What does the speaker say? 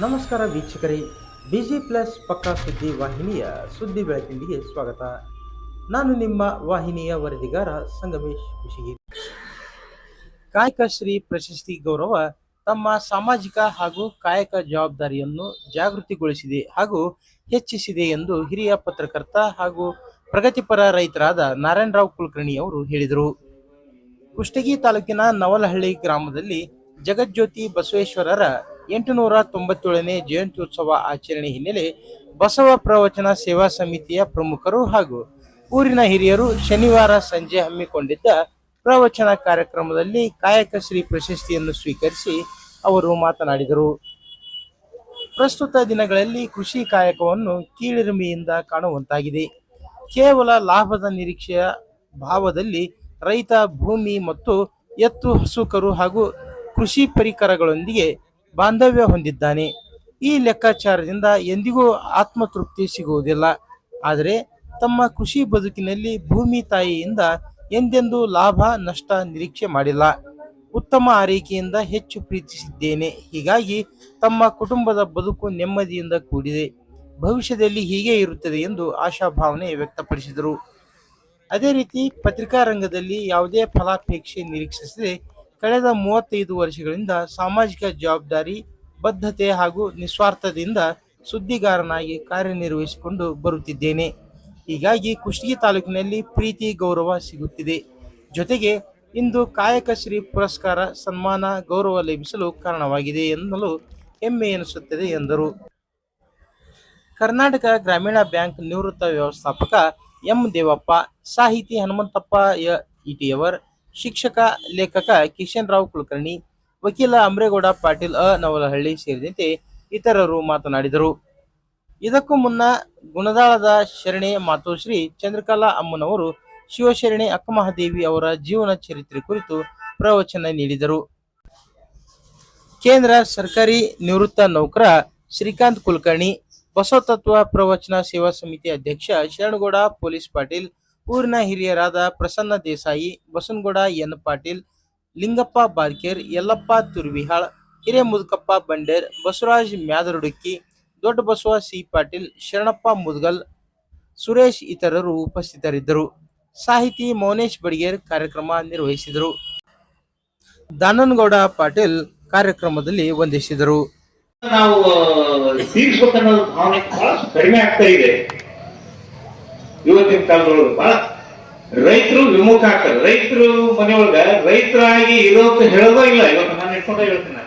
ನಮಸ್ಕಾರ ವೀಕ್ಷಕರೇ, busy plus ಪಕ್ಕಾ ಸುದ್ದಿ ವಾಹಿನಿಯ ಸುದ್ದಿ ಬೆಳಕಿಂಡಿಗೆ ಸ್ವಾಗತ. ನಾನು ನಿಮ್ಮ ವಾಹಿನಿಯ ವರದಿಗಾರ ಸಂಗಮೇಶ್ ಕುಶಿಗಿ. ಕಾಯಕ ಶ್ರೀ ಪ್ರಶಸ್ತಿ ಗೌರವ ತಮ್ಮ ಸಾಮಾಜಿಕ ಹಾಗೂ ಕಾಯಕ ಜವಾಬ್ದಾರಿಯನ್ನು ಜಾಗೃತಿಗೊಳಿಸಿದೆ ಹಾಗೂ ಹೆಚ್ಚಿಸಿದೆ ಎಂದು ಹಿರಿಯ ಪತ್ರಕರ್ತ ಹಾಗೂ ಪ್ರಗತಿಪರ ರೈತರಾದ ನಾರಾಯಣರಾವ್ ಕುಲಕರ್ಣಿ ಅವರು ಹೇಳಿದರು. ಕುಷ್ಟಗಿ ತಾಲೂಕಿನ ನವಲಹಳ್ಳಿ ಗ್ರಾಮದಲ್ಲಿ ಜಗಜ್ಯೋತಿ ಬಸವೇಶ್ವರರ 897ನೇ ಜಯಂತ್ಯುತ್ಸವ ಆಚರಣೆ ಹಿನ್ನೆಲೆ ಬಸವ ಪ್ರವಚನ ಸೇವಾ ಸಮಿತಿಯ ಪ್ರಮುಖರು ಹಾಗೂ ಊರಿನ ಹಿರಿಯರು ಶನಿವಾರ ಸಂಜೆ ಹಮ್ಮಿಕೊಂಡಿದ್ದ ಪ್ರವಚನ ಕಾರ್ಯಕ್ರಮದಲ್ಲಿ ಕಾಯಕ ಶ್ರೀ ಪ್ರಶಸ್ತಿಯನ್ನು ಸ್ವೀಕರಿಸಿ ಅವರು ಮಾತನಾಡಿದರು. ಪ್ರಸ್ತುತ ದಿನಗಳಲ್ಲಿ ಕೃಷಿ ಕಾಯಕವನ್ನು ಕೀಳಿರಿಮೆಯಿಂದ ಕಾಣುವಂತಾಗಿದೆ. ಕೇವಲ ಲಾಭದ ನಿರೀಕ್ಷೆಯ ಭಾವದಲ್ಲಿ ರೈತ ಭೂಮಿ ಮತ್ತು ಎತ್ತು ಹಸುಕರು ಹಾಗೂ ಕೃಷಿ ಪರಿಕರಗಳೊಂದಿಗೆ ಬಾಂಧವ್ಯ ಹೊಂದಿದ್ದಾನೆ. ಈ ಲೆಕ್ಕಾಚಾರದಿಂದ ಎಂದಿಗೂ ಆತ್ಮತೃಪ್ತಿ ಸಿಗುವುದಿಲ್ಲ. ಆದರೆ ತಮ್ಮ ಕೃಷಿ ಬದುಕಿನಲ್ಲಿ ಭೂಮಿ ತಾಯಿಯಿಂದ ಎಂದೆಂದೂ ಲಾಭ ನಷ್ಟ ನಿರೀಕ್ಷೆ ಮಾಡಿಲ್ಲ. ಉತ್ತಮ ಆರೈಕೆಯಿಂದ ಹೆಚ್ಚು ಪ್ರೀತಿಸಿದ್ದೇನೆ. ಹೀಗಾಗಿ ತಮ್ಮ ಕುಟುಂಬದ ಬದುಕು ನೆಮ್ಮದಿಯಿಂದ ಕೂಡಿದೆ. ಭವಿಷ್ಯದಲ್ಲಿ ಹೀಗೆ ಇರುತ್ತದೆ ಎಂದು ಆಶಾಭಾವನೆ ವ್ಯಕ್ತಪಡಿಸಿದರು. ಅದೇ ರೀತಿ ಪತ್ರಿಕಾ ರಂಗದಲ್ಲಿ ಯಾವುದೇ ಫಲಾಪೇಕ್ಷೆ ನಿರೀಕ್ಷಿಸದೆ ಕಳೆದ 35 ವರ್ಷಗಳಿಂದ ಸಾಮಾಜಿಕ ಜವಾಬ್ದಾರಿ, ಬದ್ಧತೆ ಹಾಗೂ ನಿಸ್ವಾರ್ಥದಿಂದ ಸುದ್ದಿಗಾರನಾಗಿ ಕಾರ್ಯನಿರ್ವಹಿಸಿಕೊಂಡು ಬರುತ್ತಿದ್ದೇನೆ. ಹೀಗಾಗಿ ಕುಷ್ಟಗಿ ತಾಲೂಕಿನಲ್ಲಿ ಪ್ರೀತಿ ಗೌರವ ಸಿಗುತ್ತಿದೆ. ಜೊತೆಗೆ ಇಂದು ಕಾಯಕ ಶ್ರೀ ಪುರಸ್ಕಾರ ಸನ್ಮಾನ ಗೌರವ ಲಭಿಸಲು ಕಾರಣವಾಗಿದೆ ಎನ್ನಲು ಹೆಮ್ಮೆ ಎನಿಸುತ್ತದೆ ಎಂದರು. ಕರ್ನಾಟಕ ಗ್ರಾಮೀಣ ಬ್ಯಾಂಕ್ ನಿವೃತ್ತ ವ್ಯವಸ್ಥಾಪಕ ಎಂ ದೇವಪ್ಪ, ಸಾಹಿತಿ ಹನುಮಂತಪ್ಪ ಇಟಿಯವರ್, ಶಿಕ್ಷಕ ಲೇಖಕ ಕಿಶನ್ ರಾವ್ ಕುಲಕರ್ಣಿ, ವಕೀಲ ಅಮರೇಗೌಡ ಪಾಟೀಲ್ ನವಲಹಳ್ಳಿ ಸೇರಿದಂತೆ ಇತರರು ಮಾತನಾಡಿದರು. ಇದಕ್ಕೂ ಮುನ್ನ ಗುಣದಾಳದ ಶರಣೆ ಮಾತೋಶ್ರೀ ಚಂದ್ರಕಲಾ ಅಮ್ಮನವರು ಶಿವಶರಣೆ ಅಕ್ಕಮಹಾದೇವಿ ಅವರ ಜೀವನ ಚರಿತ್ರೆ ಕುರಿತು ಪ್ರವಚನ ನೀಡಿದರು. ಕೇಂದ್ರ ಸರ್ಕಾರಿ ನಿವೃತ್ತ ನೌಕರ ಶ್ರೀಕಾಂತ್ ಕುಲಕರ್ಣಿ, ಬಸವತತ್ವ ಪ್ರವಚನ ಸೇವಾ ಸಮಿತಿ ಅಧ್ಯಕ್ಷ ಶರಣಗೌಡ ಪೊಲೀಸ್ ಪಾಟೀಲ್, ಊರಿನ ಹಿರಿಯರಾದ ಪ್ರಸನ್ನ ದೇಸಾಯಿ, ಬಸನಗೌಡ ಎನ್ ಪಾಟೀಲ್, ಲಿಂಗಪ್ಪ ಬಾರ್ಕೇರ್, ಯಲ್ಲಪ್ಪ ತುರ್ವಿಹಾಳ್, ಹಿರೇಮುದಕಪ್ಪ ಬಂಡೇರ್, ಬಸವರಾಜ್ ಮ್ಯಾದರುಡುಕ್ಕಿ, ದೊಡ್ಡ ಬಸವ ಸಿ ಪಾಟೀಲ್, ಶರಣಪ್ಪ ಮುದಗಲ್, ಸುರೇಶ್ ಇತರರು ಉಪಸ್ಥಿತರಿದ್ದರು. ಸಾಹಿತಿ ಮೌನೇಶ್ ಬಡಿಗೇರ್ ಕಾರ್ಯಕ್ರಮ ನಿರ್ವಹಿಸಿದರು. ದಾನನಗೌಡ ಪಾಟೀಲ್ ಕಾರ್ಯಕ್ರಮದಲ್ಲಿ ವಂದಿಸಿದರು. ನಾವು ತೀರಿಸಬೇಕನ್ನೋದು ಭಾವನೆ ಬಹಳ ಕಡಿಮೆ ಆಗ್ತಾ ಇದೆ. ಇವತ್ತಿನ ಕಾಲದೊಳಗೆ ಬಹಳ ರೈತರು ವಿಮುಖ ಆಗ್ತಾರೆ. ರೈತರು ಮನೆಯೊಳಗ ರೈತರಾಗಿ ಇರೋದು ಹೇಳೋದೋ ಇಲ್ಲ. ಇವತ್ತು ನಾನು ಇಟ್ಕೊಂಡ ಹೇಳ್ತೀನಿ,